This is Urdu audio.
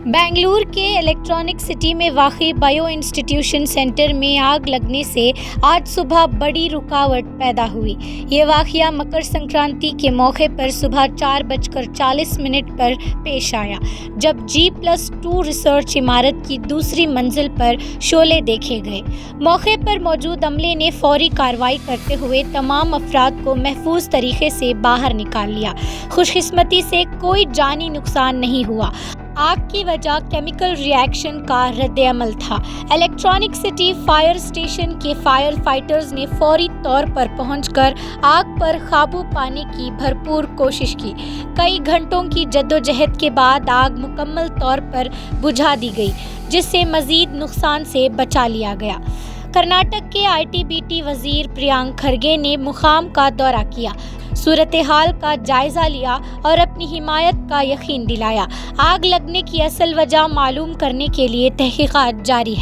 بنگلور کے الیکٹرانک سٹی میں واقع بایو انسٹیٹیوشن سینٹر میں آگ لگنے سے آج صبح بڑی رکاوٹ پیدا ہوئی۔ یہ واقعہ مکر سنکرانتی کے موقع پر صبح 4:40 پر پیش آیا، جب G+2 ریسرچ عمارت کی دوسری منزل پر شعلے دیکھے گئے۔ موقع پر موجود عملے نے فوری کارروائی کرتے ہوئے تمام افراد کو محفوظ طریقے سے باہر نکال لیا۔ خوش قسمتی سے کوئی جانی نقصان نہیں ہوا۔ آگ کی وجہ کیمیکل ری ایکشن کا رد عمل تھا۔ الیکٹرانک سٹی فائر اسٹیشن کے فائر فائٹرز نے فوری طور پر پہنچ کر آگ پر قابو پانے کی بھرپور کوشش کی۔ کئی گھنٹوں کی جدوجہد کے بعد آگ مکمل طور پر بجھا دی گئی، جس سے مزید نقصان سے بچا لیا گیا۔ کرناٹک کے ITBT وزیر پریانک کھرگے نے مقام کا دورہ کیا، صورتحال کا جائزہ لیا اور اپنی حمایت کا یقین دلایا۔ آگ لگنے کی اصل وجہ معلوم کرنے کے لیے تحقیقات جاری ہے۔